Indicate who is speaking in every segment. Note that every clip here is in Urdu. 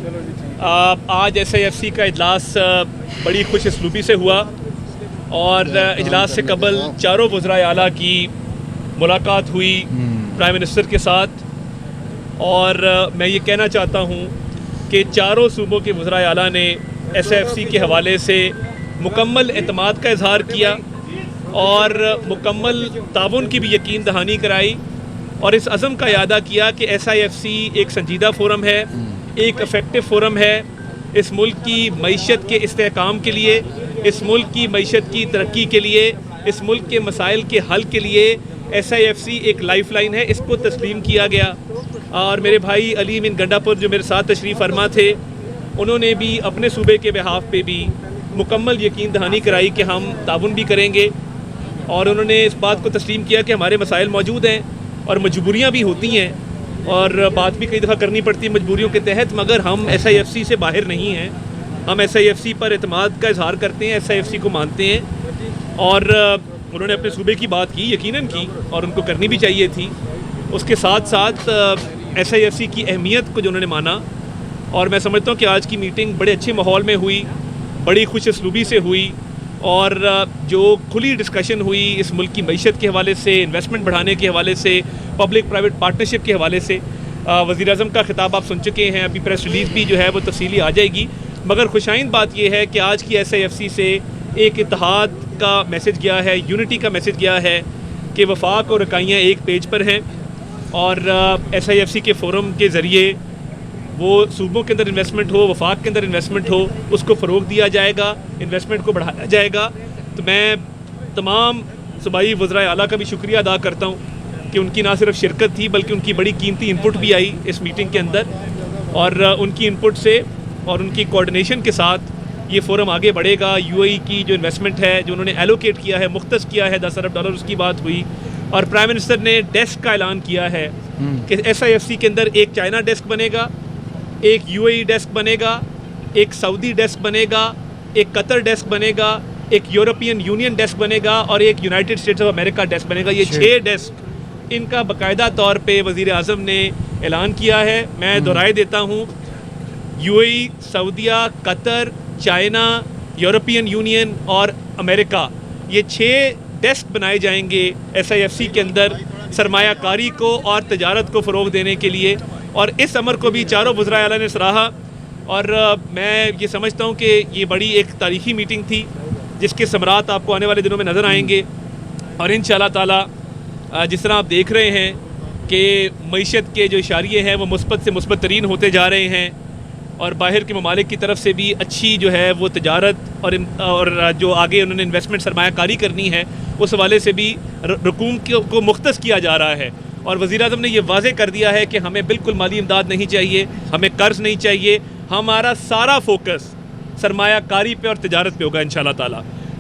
Speaker 1: آج SIFC کا اجلاس بڑی خوش اسلوبی سے ہوا اور اجلاس سے قبل چاروں وزرائے اعلیٰ کی ملاقات ہوئی پرائم منسٹر کے ساتھ، اور میں یہ کہنا چاہتا ہوں کہ چاروں صوبوں کے وزرائے اعلیٰ نے SIFC کے حوالے سے مکمل اعتماد کا اظہار کیا اور مکمل تعاون کی بھی یقین دہانی کرائی، اور اس عزم کا اعادہ کیا کہ SIFC ایک سنجیدہ فورم ہے، ایک افیکٹو فورم ہے، اس ملک کی معیشت کے استحکام کے لیے، اس ملک کی معیشت کی ترقی کے لیے، اس ملک کے مسائل کے حل کے لیے SIFC ایک لائف لائن ہے۔ اس کو تسلیم کیا گیا، اور میرے بھائی علی امین گنڈا پور جو میرے ساتھ تشریف فرما تھے، انہوں نے بھی اپنے صوبے کے بہاف پہ بھی مکمل یقین دہانی کرائی کہ ہم تعاون بھی کریں گے، اور انہوں نے اس بات کو تسلیم کیا کہ ہمارے مسائل موجود ہیں اور مجبوریاں بھی ہوتی ہیں، اور بات بھی کئی دفعہ کرنی پڑتی ہے مجبوریوں کے تحت، مگر ہم SIFC سے باہر نہیں ہیں، ہم SIFC پر اعتماد کا اظہار کرتے ہیں، SIFC کو مانتے ہیں، اور انہوں نے اپنے صوبے کی بات کی، یقیناً کی، اور ان کو کرنی بھی چاہیے تھی۔ اس کے ساتھ ساتھ SIFC کی اہمیت کو جو انہوں نے مانا، اور میں سمجھتا ہوں کہ آج کی میٹنگ بڑے اچھے ماحول میں ہوئی، بڑی خوش اسلوبی سے ہوئی، اور جو کھلی ڈسکشن ہوئی اس ملک کی معیشت کے حوالے سے، انویسٹمنٹ بڑھانے کے حوالے سے، پبلک پرائیویٹ پارٹنرشپ کے حوالے سے۔ وزیر اعظم کا خطاب آپ سن چکے ہیں، ابھی پریس ریلیز بھی جو ہے وہ تفصیلی آ جائے گی، مگر خوشائند بات یہ ہے کہ آج کی SIFC سے ایک اتحاد کا میسج گیا ہے، یونٹی کا میسج گیا ہے کہ وفاق اور اکائیاں ایک پیج پر ہیں، اور SIFC کے فورم کے ذریعے وہ صوبوں کے اندر انویسٹمنٹ ہو، وفاق کے اندر انویسٹمنٹ ہو، اس کو فروغ دیا جائے گا، انویسٹمنٹ کو بڑھایا جائے گا۔ تو میں تمام صوبائی وزرائے اعلیٰ کا بھی شکریہ ادا کرتا ہوں کہ ان کی نہ صرف شرکت تھی بلکہ ان کی بڑی قیمتی انپٹ بھی آئی اس میٹنگ کے اندر، اور ان کی انپٹ سے اور ان کی کوارڈینیشن کے ساتھ یہ فورم آگے بڑھے گا۔ UAE کی جو انویسٹمنٹ ہے جو انہوں نے ایلوکیٹ کیا ہے، مختص کیا ہے $10 ارب، اس کی بات ہوئی، اور پرائم منسٹر نے ڈیسک کا اعلان کیا ہے کہ SIFC کے اندر ایک چائنا ڈیسک بنے گا، ایک UAE ڈیسک بنے گا، ایک سعودی ڈیسک بنے گا، ایک قطر ڈیسک بنے گا، ایک یورپین یونین ڈیسک بنے گا، اور ایک United States of America desk بنے گا۔ یہ 6 ڈیسک ان کا باقاعدہ طور پہ وزیر اعظم نے اعلان کیا ہے۔ میں دہرائے دیتا ہوں، UAE، سعودیہ، قطر، چائنا، یورپین یونین اور امریکہ، یہ 6 ڈیسک بنائے جائیں گے SIFC کے اندر سرمایہ کاری کو اور تجارت کو فروغ دینے کے لیے، اور اس امر کو بھی چاروں وزرائے اعلیٰ نے سراہا، اور میں یہ سمجھتا ہوں کہ یہ بڑی ایک تاریخی میٹنگ تھی جس کے ثمرات آپ کو آنے والے دنوں میں نظر آئیں گے، اور انشاءاللہ تعالی جس طرح آپ دیکھ رہے ہیں کہ معیشت کے جو اشاریے ہیں وہ مثبت سے مثبت ترین ہوتے جا رہے ہیں، اور باہر کے ممالک کی طرف سے بھی اچھی جو ہے وہ تجارت اور جو آگے انہوں نے انویسٹمنٹ سرمایہ کاری کرنی ہے اس حوالے سے بھی رقوم کو مختص کیا جا رہا ہے، اور وزیر اعظم نے یہ واضح کر دیا ہے کہ ہمیں بالکل مالی امداد نہیں چاہیے، ہمیں قرض نہیں چاہیے، ہمارا سارا فوکس سرمایہ کاری پہ اور تجارت پہ ہوگا انشاءاللہ تعالی۔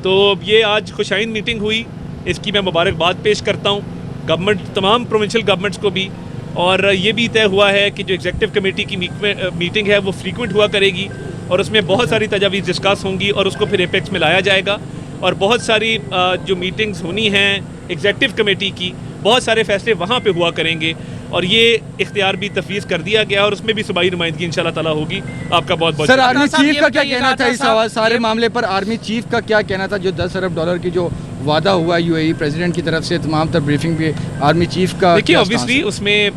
Speaker 1: تو یہ آج خوشائند میٹنگ ہوئی، اس کی میں مبارکباد پیش کرتا ہوں گورنمنٹ، تمام پروونشل گورنمنٹس کو بھی، اور یہ بھی طے ہوا ہے کہ جو ایگزیکٹو کمیٹی کی میٹنگ ہے وہ فریکوینٹ ہوا کرے گی، اور اس میں بہت ساری تجاویز ڈسکس ہوں گی، اور اس کو پھر ایپیکس میں لایا جائے گا، اور بہت ساری جو میٹنگز ہونی ہیں ایگزیکٹو کمیٹی کی، بہت سارے فیصلے وہاں پہ ہوا کریں گے، اور یہ اختیار بھی تفویض کر دیا گیا، اور اس میں بھی صوبائی نمائندگی انشاءاللہ تعالی ہوگی۔ آپ کا بہت بہت
Speaker 2: سر، آرمی چیف کا کیا کہنا تھا اس سارے معاملے پر؟ آرمی چیف کا کیا کہنا تھا جو $10 ارب کی جو وعدہ ہوا UAE پریزیڈنٹ کی طرف سے تمام تر بریفنگ پہ آرمی چیف کا؟
Speaker 1: دیکھیے اوبیسلی اس میں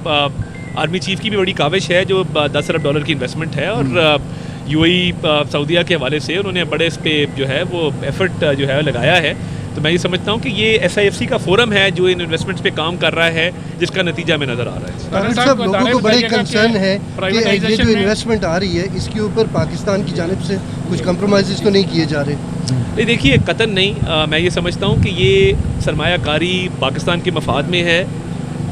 Speaker 1: آرمی چیف کی بھی بڑی کاوش ہے، جو $10 ارب کی انویسٹمنٹ ہے، اور UAE سعودیہ کے حوالے سے انہوں نے بڑے اس پہ جو ہے وہ ایفرٹ جو ہے لگایا ہے، تو میں یہ سمجھتا ہوں کہ یہ SIFC کا فورم ہے جو ان انویسٹمنٹس پہ کام کر رہا ہے، جس کا نتیجہ میں نظر آ رہا ہے۔
Speaker 3: ڈاکٹر صاحب، لوگوں کو بڑے کنسرن ہے کہ یہ جو انویسٹمنٹ آ رہی ہے اس کے اوپر پاکستان کی جانب سے کچھ کمپرومائزز تو نہیں کیے جا رہے؟
Speaker 1: نہیں، دیکھیے قطعاً نہیں، میں یہ سمجھتا ہوں کہ یہ سرمایہ کاری پاکستان کے مفاد میں ہے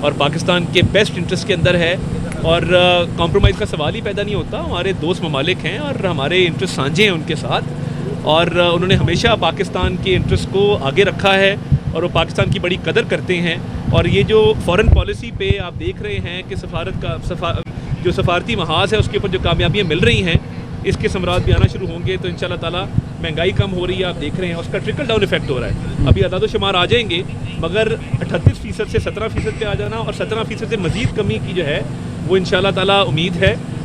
Speaker 1: اور پاکستان کے بیسٹ انٹرسٹ کے اندر ہے، اور کمپرومائز کا سوال ہی پیدا نہیں ہوتا۔ ہمارے دوست ممالک ہیں اور ہمارے انٹرسٹ سانجھے ہیں ان کے ساتھ، اور انہوں نے ہمیشہ پاکستان کے انٹرسٹ کو آگے رکھا ہے، اور وہ پاکستان کی بڑی قدر کرتے ہیں، اور یہ جو فارن پالیسی پہ آپ دیکھ رہے ہیں کہ جو سفارتی محاذ ہے اس کے اوپر جو کامیابیاں مل رہی ہیں، اس کے ثمرات بھی آنا شروع ہوں گے، تو انشاءاللہ تعالی مہنگائی کم ہو رہی ہے، آپ دیکھ رہے ہیں اس کا ٹرکل ڈاؤن ایفیکٹ ہو رہا ہے۔ ابھی اعداد و شمار آ جائیں گے، مگر 38% سے 17% پہ آ جانا اور 17% سے مزید کمی کی جو ہے وہ انشاءاللہ تعالی امید ہے،